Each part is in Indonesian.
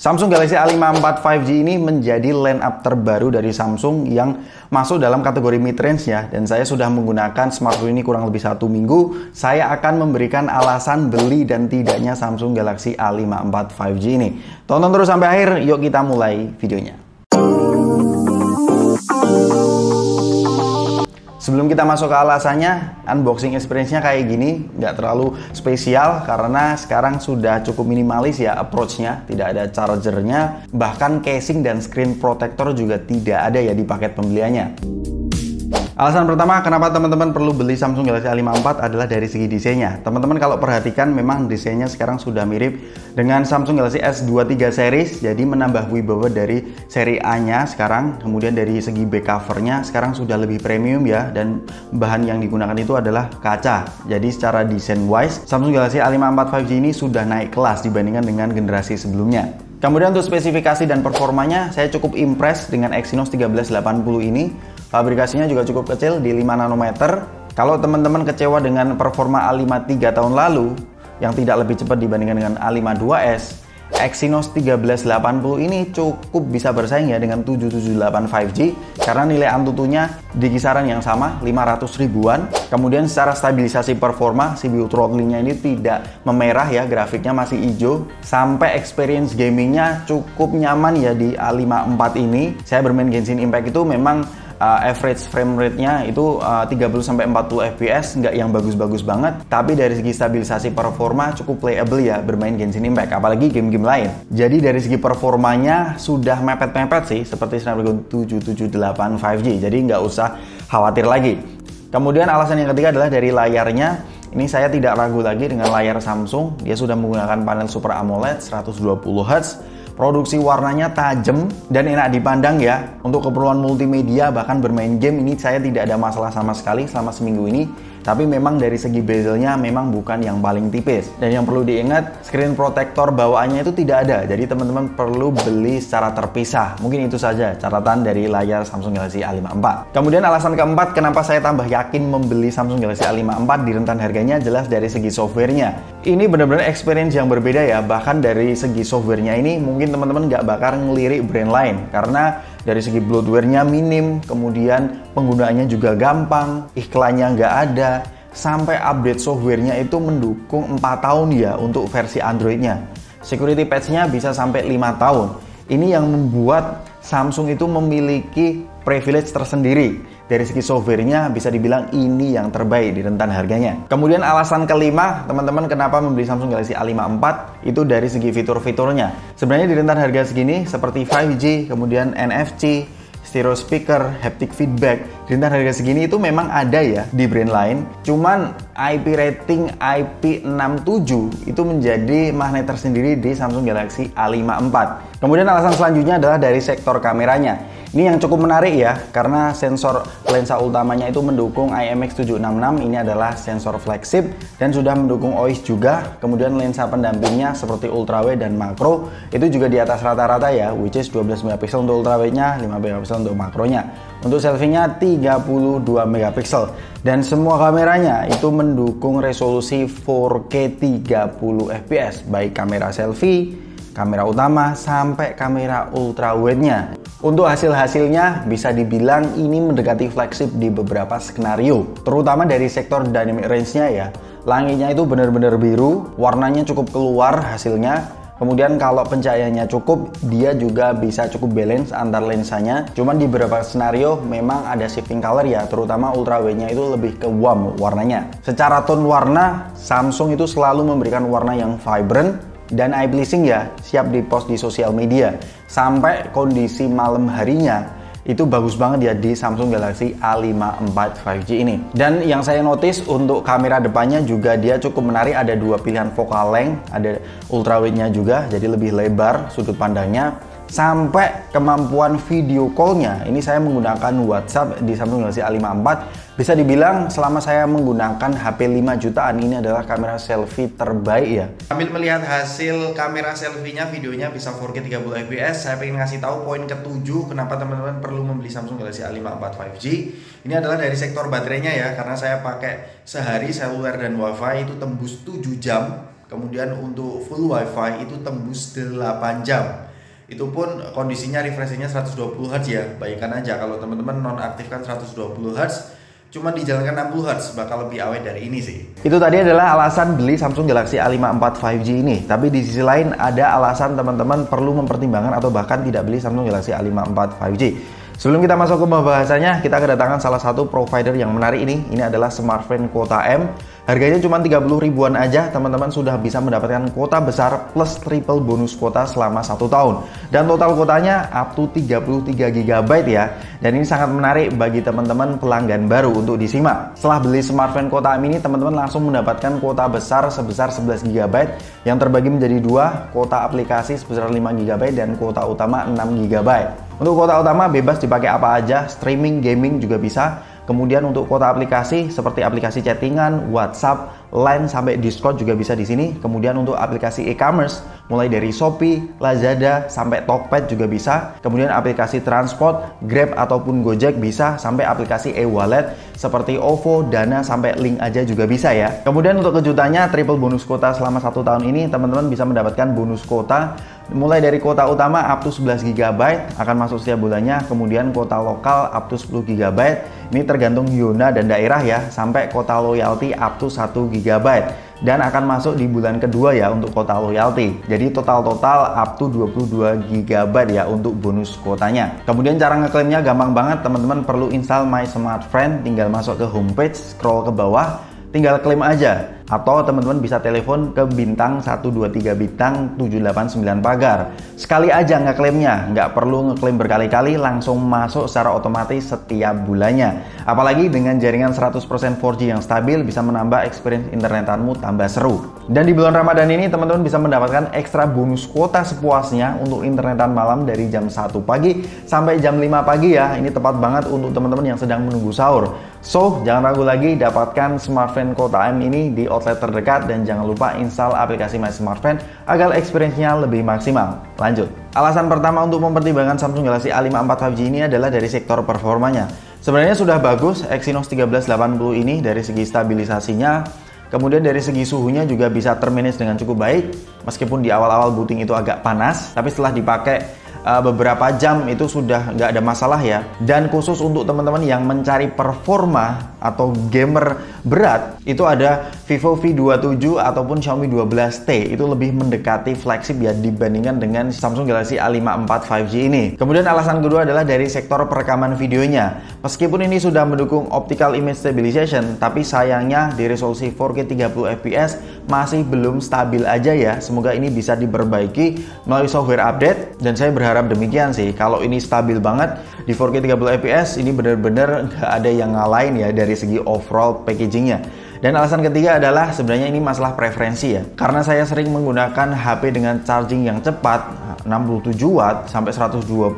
Samsung Galaxy A54 5G ini menjadi line up terbaru dari Samsung yang masuk dalam kategori mid-range ya. Dan saya sudah menggunakan smartphone ini kurang lebih 1 minggu. Saya akan memberikan alasan beli dan tidaknya Samsung Galaxy A54 5G ini. Tonton terus sampai akhir, yuk kita mulai videonya. Sebelum kita masuk ke alasannya, unboxing experience-nya kayak gini, nggak terlalu spesial karena sekarang sudah cukup minimalis ya approach-nya, tidak ada charger-nya, bahkan casing dan screen protector juga tidak ada ya di paket pembeliannya. Alasan pertama kenapa teman-teman perlu beli Samsung Galaxy A54 adalah dari segi desainnya. Teman-teman kalau perhatikan memang desainnya sekarang sudah mirip dengan Samsung Galaxy S23 series, jadi menambah wibawa dari seri A-nya sekarang. Kemudian dari segi back cover-nya sekarang sudah lebih premium ya, dan bahan yang digunakan itu adalah kaca. Jadi secara desain wise, Samsung Galaxy A54 5G ini sudah naik kelas dibandingkan dengan generasi sebelumnya. Kemudian untuk spesifikasi dan performanya, saya cukup impress dengan Exynos 1380 ini. Fabrikasinya juga cukup kecil di 5 nanometer. Kalau teman-teman kecewa dengan performa A53 tahun lalu yang tidak lebih cepat dibandingkan dengan A52s, Exynos 1380 ini cukup bisa bersaing ya dengan 778 5G karena nilai Antutunya di kisaran yang sama 500 ribuan. Kemudian secara stabilisasi performa, CPU throttling-nya ini tidak memerah ya, grafiknya masih hijau. Sampai experience gamingnya cukup nyaman ya di A54 ini. Saya bermain Genshin Impact itu memang average frame rate-nya itu 30-40 fps, nggak yang bagus-bagus banget, tapi dari segi stabilisasi performa cukup playable ya bermain Genshin Impact, apalagi game-game lain. Jadi dari segi performanya sudah mepet-mepet sih seperti Snapdragon 778 5G, jadi nggak usah khawatir lagi. Kemudian alasan yang ketiga adalah dari layarnya. Ini saya tidak ragu lagi dengan layar Samsung, dia sudah menggunakan panel Super AMOLED 120Hz. Produksi warnanya tajam dan enak dipandang ya. Untuk keperluan multimedia bahkan bermain game ini saya tidak ada masalah sama sekali selama seminggu ini. Tapi memang dari segi bezelnya memang bukan yang paling tipis. Dan yang perlu diingat, screen protector bawaannya itu tidak ada. Jadi teman-teman perlu beli secara terpisah. Mungkin itu saja catatan dari layar Samsung Galaxy A54. Kemudian alasan keempat kenapa saya tambah yakin membeli Samsung Galaxy A54 di rentan harganya jelas dari segi softwarenya. Ini benar-benar experience yang berbeda ya. Bahkan dari segi softwarenya ini mungkin teman-teman nggak bakal ngelirik brand lain. Karena dari segi bloatware-nya minim, kemudian penggunaannya juga gampang, iklannya nggak ada, sampai update software-nya itu mendukung 4 tahun ya untuk versi Android-nya. Security patch-nya bisa sampai 5 tahun. Ini yang membuat Samsung itu memiliki privilege tersendiri. Dari segi software-nya bisa dibilang ini yang terbaik di rentan harganya. Kemudian alasan kelima, teman-teman kenapa membeli Samsung Galaxy A54 itu dari segi fitur-fiturnya. Sebenarnya di rentan harga segini seperti 5G, kemudian NFC, stereo speaker, haptic feedback, di rentan harga segini itu memang ada ya di brand lain. Cuman IP rating IP67 itu menjadi magnet tersendiri di Samsung Galaxy A54. Kemudian alasan selanjutnya adalah dari sektor kameranya. Ini yang cukup menarik ya, karena sensor lensa utamanya itu mendukung IMX766, ini adalah sensor flagship dan sudah mendukung OIS juga. Kemudian lensa pendampingnya seperti ultrawide dan makro itu juga di atas rata-rata ya, which is 12 megapiksel untuk ultrawide-nya, 5 megapiksel untuk makronya. Untuk selfie-nya 32 megapiksel dan semua kameranya itu mendukung resolusi 4K 30 fps, baik kamera selfie, kamera utama sampai kamera ultrawide-nya. Untuk hasil-hasilnya bisa dibilang ini mendekati flagship di beberapa skenario, terutama dari sektor dynamic range-nya ya. Langitnya itu benar-benar biru, warnanya cukup keluar hasilnya. Kemudian kalau pencahayaannya cukup, dia juga bisa cukup balance antar lensanya. Cuman di beberapa skenario memang ada shifting color ya, terutama ultrawide-nya itu lebih ke warm warnanya. Secara tone warna, Samsung itu selalu memberikan warna yang vibrant dan eye pleasing ya, siap dipost di sosial media. Sampai kondisi malam harinya itu bagus banget ya di Samsung Galaxy A54 5G ini. Dan yang saya notice untuk kamera depannya juga dia cukup menarik, ada dua pilihan focal length, ada ultrawide-nya juga, jadi lebih lebar sudut pandangnya. Sampai kemampuan video call-nya, ini saya menggunakan WhatsApp di Samsung Galaxy A54. Bisa dibilang selama saya menggunakan HP 5 jutaan ini adalah kamera selfie terbaik ya. Sambil melihat hasil kamera selfie-nya, videonya bisa 4K 30 fps, saya pengen ngasih tahu poin ke-7 kenapa teman-teman perlu membeli Samsung Galaxy A54 5G. Ini adalah dari sektor baterainya ya, karena saya pakai sehari seluler dan wifi itu tembus 7 jam. Kemudian untuk full wifi itu tembus 8 jam. Itu pun kondisinya refreshingnya 120 Hz ya. Bayangkan aja kalau teman-teman nonaktifkan 120 Hz, cuma dijalankan 60 Hz, bakal lebih awet dari ini sih. Itu tadi adalah alasan beli Samsung Galaxy A54 5G ini. Tapi di sisi lain ada alasan teman-teman perlu mempertimbangkan atau bahkan tidak beli Samsung Galaxy A54 5G. Sebelum kita masuk ke pembahasannya, kita kedatangan salah satu provider yang menarik ini. Ini adalah Smartfren Kuota M. Harganya cuma 30 ribuan aja, teman-teman sudah bisa mendapatkan kuota besar plus triple bonus kuota selama 1 tahun. Dan total kuotanya up to 33 GB ya. Dan ini sangat menarik bagi teman-teman pelanggan baru untuk disimak. Setelah beli Smartfren Kuota M ini, teman-teman langsung mendapatkan kuota besar sebesar 11 GB yang terbagi menjadi 2, kuota aplikasi sebesar 5 GB dan kuota utama 6 GB. Untuk kuota utama bebas dipakai apa aja, streaming, gaming juga bisa. Kemudian untuk kuota aplikasi seperti aplikasi chattingan, WhatsApp, Line sampai Discord juga bisa di sini. Kemudian untuk aplikasi e-commerce mulai dari Shopee, Lazada sampai Tokped juga bisa. Kemudian aplikasi transport, Grab ataupun Gojek bisa, sampai aplikasi e-wallet seperti OVO, Dana sampai Link aja juga bisa ya. Kemudian untuk kejutannya triple bonus kuota selama 1 tahun ini, teman-teman bisa mendapatkan bonus kuota mulai dari kuota utama up to 11 GB akan masuk setiap bulannya, kemudian kuota lokal up to 10 GB. Ini tergantung zona dan daerah ya, sampai kuota loyalty up to 1 GB. Dan akan masuk di bulan kedua ya untuk kuota loyalty. Jadi total up to 22 GB ya untuk bonus kuotanya. Kemudian cara ngeklaimnya gampang banget, teman-teman perlu install My Smartfren, tinggal masuk ke homepage, scroll ke bawah, tinggal klaim aja. Atau teman-teman bisa telepon ke bintang 123 bintang 789 pagar. Sekali aja ngeklaimnya, nggak perlu ngeklaim berkali-kali, langsung masuk secara otomatis setiap bulannya. Apalagi dengan jaringan 100% 4G yang stabil, bisa menambah experience internetanmu tambah seru. Dan di bulan Ramadan ini teman-teman bisa mendapatkan ekstra bonus kuota sepuasnya untuk internetan malam dari jam 1 pagi sampai jam 5 pagi ya. Ini tepat banget untuk teman-teman yang sedang menunggu sahur. So, jangan ragu lagi, dapatkan Smartfren Kuota M ini di outlet terdekat dan jangan lupa install aplikasi My Smartfren agar experience-nya lebih maksimal. Lanjut. Alasan pertama untuk mempertimbangkan Samsung Galaxy A54 5G ini adalah dari sektor performanya. Sebenarnya sudah bagus Exynos 1380 ini dari segi stabilisasinya. Kemudian dari segi suhunya juga bisa termanage dengan cukup baik. Meskipun di awal-awal booting itu agak panas, tapi setelah dipakai beberapa jam itu sudah nggak ada masalah ya. Dan khusus untuk teman-teman yang mencari performa atau gamer berat, itu ada Vivo V27 ataupun Xiaomi 12T. Itu lebih mendekati flagship ya dibandingkan dengan Samsung Galaxy A54 5G ini. Kemudian alasan kedua adalah dari sektor perekaman videonya. Meskipun ini sudah mendukung optical image stabilization, tapi sayangnya di resolusi 4K 30 fps masih belum stabil aja ya. Semoga ini bisa diperbaiki melalui software update, dan saya berharap demikian sih. Kalau ini stabil banget di 4K 30 fps, ini benar-benar nggak ada yang ngalahin ya dari segi overall packagingnya. Dan alasan ketiga adalah sebenarnya ini masalah preferensi ya. Karena saya sering menggunakan HP dengan charging yang cepat 67 watt sampai 120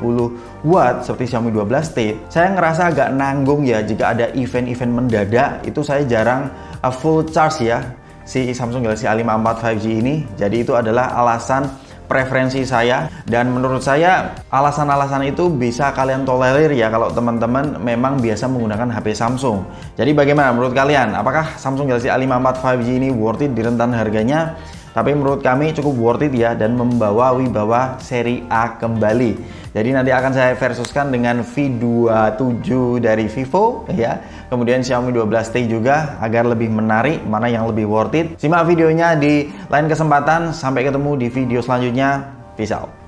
watt seperti Xiaomi 12T, saya ngerasa agak nanggung ya jika ada event-event mendadak. Itu saya jarang full charge ya si Samsung Galaxy A54 5G ini. Jadi itu adalah alasan preferensi saya, dan menurut saya alasan-alasan itu bisa kalian tolerir ya kalau teman-teman memang biasa menggunakan HP Samsung. Jadi bagaimana menurut kalian? Apakah Samsung Galaxy A54 5G ini worth it di rentan harganya? Tapi menurut kami cukup worth it ya, dan membawa wibawa seri A kembali. Jadi nanti akan saya versuskan dengan V27 dari Vivo ya. Kemudian Xiaomi 12T juga agar lebih menarik, mana yang lebih worth it. Simak videonya di lain kesempatan. Sampai ketemu di video selanjutnya. Peace out.